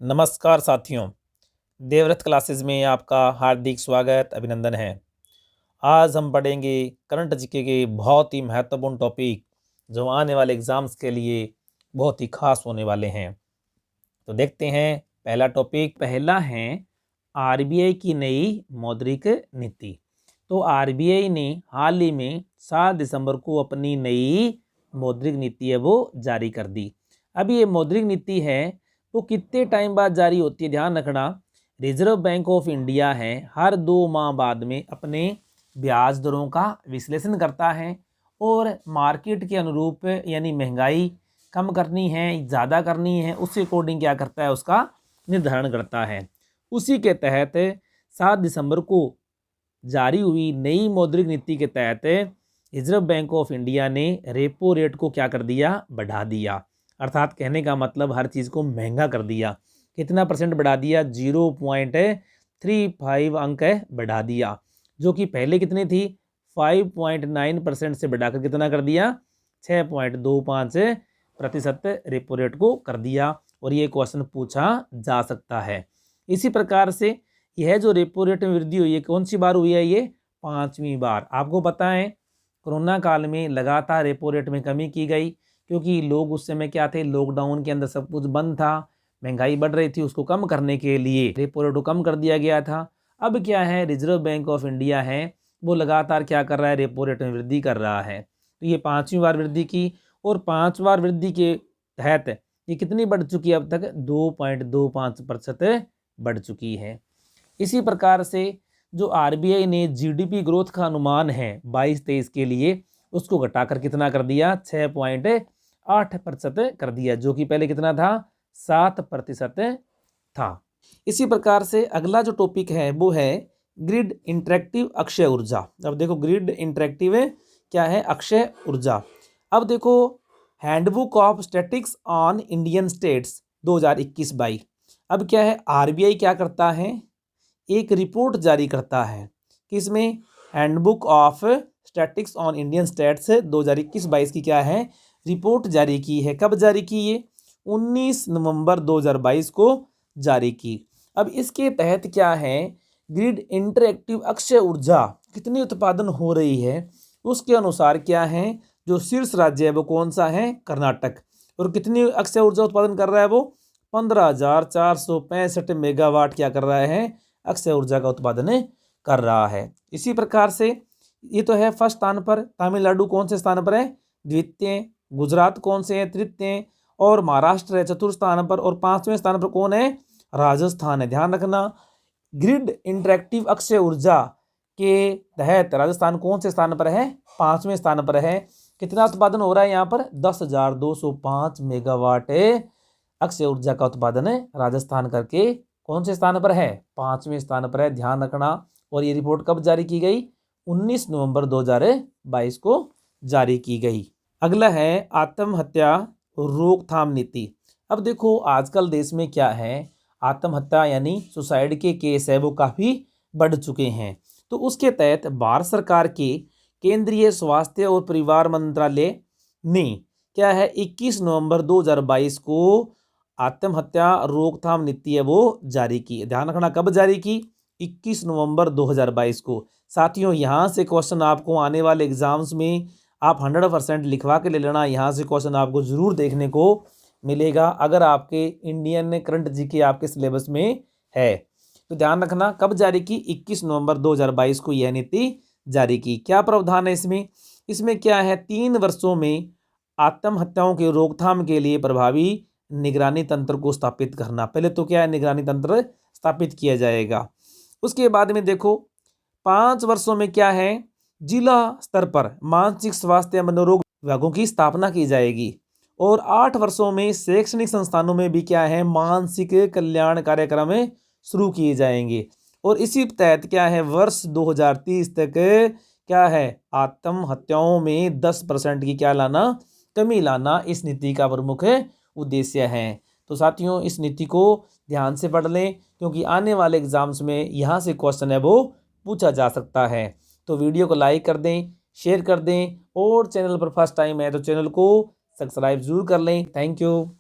नमस्कार साथियों, देवव्रत क्लासेस में आपका हार्दिक स्वागत अभिनंदन है। आज हम पढ़ेंगे करंट जीके के बहुत ही महत्वपूर्ण टॉपिक जो आने वाले एग्जाम्स के लिए बहुत ही खास होने वाले हैं। तो देखते हैं पहला टॉपिक। पहला है आरबीआई की नई मौद्रिक नीति। तो आरबीआई ने हाल ही में 7 दिसंबर को अपनी नई मौद्रिक नीति है वो जारी कर दी। अब ये मौद्रिक नीति है वो कितने टाइम बाद जारी होती है, ध्यान रखना। रिजर्व बैंक ऑफ इंडिया है हर 2 माह बाद में अपने ब्याज दरों का विश्लेषण करता है और मार्केट के अनुरूप यानी महंगाई कम करनी है ज़्यादा करनी है उसके अकॉर्डिंग क्या करता है, उसका निर्धारण करता है। उसी के तहत 7 दिसंबर को जारी हुई नई मौद्रिक नीति के तहत रिजर्व बैंक ऑफ इंडिया ने रेपो रेट को क्या कर दिया, बढ़ा दिया। अर्थात कहने का मतलब हर चीज़ को महंगा कर दिया। कितना परसेंट बढ़ा दिया, 0.35 अंक बढ़ा दिया, जो कि पहले कितनी थी 5.9% से बढ़ाकर कितना कर दिया 6.25% रेपो रेट को कर दिया। और ये क्वेश्चन पूछा जा सकता है। इसी प्रकार से यह जो रेपो रेट में वृद्धि हुई है कौन सी बार हुई है, ये 5वीं बार। आपको पता है कोरोना काल में लगातार रेपो रेट में कमी की गई क्योंकि लोग उस समय क्या थे, लॉकडाउन के अंदर सब कुछ बंद था, महंगाई बढ़ रही थी, उसको कम करने के लिए रेपो रेट को कम कर दिया गया था। अब क्या है, रिजर्व बैंक ऑफ इंडिया है वो लगातार क्या कर रहा है, रेपो रेट में वृद्धि कर रहा है। तो ये 5वीं बार वृद्धि की और 5 बार वृद्धि के तहत ये कितनी बढ़ चुकी है, अब तक 2.25% बढ़ चुकी है। इसी प्रकार से जो आरबीआई ने जीडीपी ग्रोथ का अनुमान है 22-23 के लिए उसको घटाकर कितना कर दिया, 6.8% कर दिया, जो कि पहले कितना था 7% था। इसी प्रकार से अगला जो टॉपिक है वो है ग्रिड इंटरेक्टिव अक्षय ऊर्जा। अब देखो ग्रिड इंटरेक्टिव क्या है, अक्षय ऊर्जा। अब देखो handbook of statistics on Indian states 2021-22। अब क्या है, आरबीआई क्या करता है, एक रिपोर्ट जारी करता है किसमें, handbook of statistics on Indian states 2021-22 की क्या है, रिपोर्ट जारी की है। कब जारी की, ये 19 नवंबर 2022 को जारी की। अब इसके तहत क्या है, ग्रिड इंटरएक्टिव अक्षय ऊर्जा कितनी उत्पादन हो रही है उसके अनुसार क्या है, जो शीर्ष राज्य है वो कौन सा है, कर्नाटक। और कितनी अक्षय ऊर्जा उत्पादन कर रहा है वो 15,465 मेगावाट क्या कर रहा है, अक्षय ऊर्जा का उत्पादन कर रहा है। इसी प्रकार से ये तो है फर्स्ट स्थान पर, तमिलनाडु कौन से स्थान पर है, द्वितीय, गुजरात कौन से है, तृतीय, और महाराष्ट्र है चतुर्थ स्थान पर, और 5वें स्थान पर कौन है, राजस्थान है। ध्यान रखना ग्रिड इंटरेक्टिव अक्षय ऊर्जा के तहत राजस्थान कौन से स्थान पर है, 5वें स्थान पर है। कितना उत्पादन हो रहा है यहाँ पर, 10,205 मेगावाट अक्षय ऊर्जा का उत्पादन राजस्थान करके कौन से स्थान पर है, 5वें स्थान पर है। ध्यान रखना। और ये रिपोर्ट कब जारी की गई, 19 नवंबर 2022 को जारी की गई। अगला है आत्महत्या रोकथाम नीति। अब देखो आजकल देश में क्या है, आत्महत्या यानी सुसाइड के केस है वो काफ़ी बढ़ चुके हैं। तो उसके तहत भारत सरकार के केंद्रीय स्वास्थ्य और परिवार मंत्रालय ने क्या है 21 नवंबर 2022 को आत्महत्या रोकथाम नीति है वो जारी की। ध्यान रखना कब जारी की, 21 नवंबर 2022 को। साथियों यहाँ से क्वेश्चन आपको आने वाले एग्जाम्स में आप 100% लिखवा के ले लेना, यहाँ से क्वेश्चन आपको जरूर देखने को मिलेगा अगर आपके इंडियन करंट जीके आपके सिलेबस में है। तो ध्यान रखना कब जारी की, 21 नवंबर 2022 को यह नीति जारी की। क्या प्रावधान है इसमें, इसमें क्या है, 3 वर्षों में आत्महत्याओं के रोकथाम के लिए प्रभावी निगरानी तंत्र को स्थापित करना। पहले तो क्या है, निगरानी तंत्र स्थापित किया जाएगा। उसके बाद में देखो 5 वर्षों में क्या है, जिला स्तर पर मानसिक स्वास्थ्य मनोरोग विभागों की स्थापना की जाएगी। और 8 वर्षों में शैक्षणिक संस्थानों में भी क्या है, मानसिक कल्याण कार्यक्रम शुरू किए जाएंगे। और इसी तहत क्या है, वर्ष 2030 तक क्या है, आत्महत्याओं में 10% की क्या लाना, कमी लाना इस नीति का प्रमुख उद्देश्य है। तो साथियों इस नीति को ध्यान से पढ़ लें क्योंकि आने वाले एग्जाम्स में यहाँ से क्वेश्चन है वो पूछा जा सकता है। तो वीडियो को लाइक कर दें, शेयर कर दें और चैनल पर फर्स्ट टाइम है तो चैनल को सब्सक्राइब जरूर कर लें। Thank you.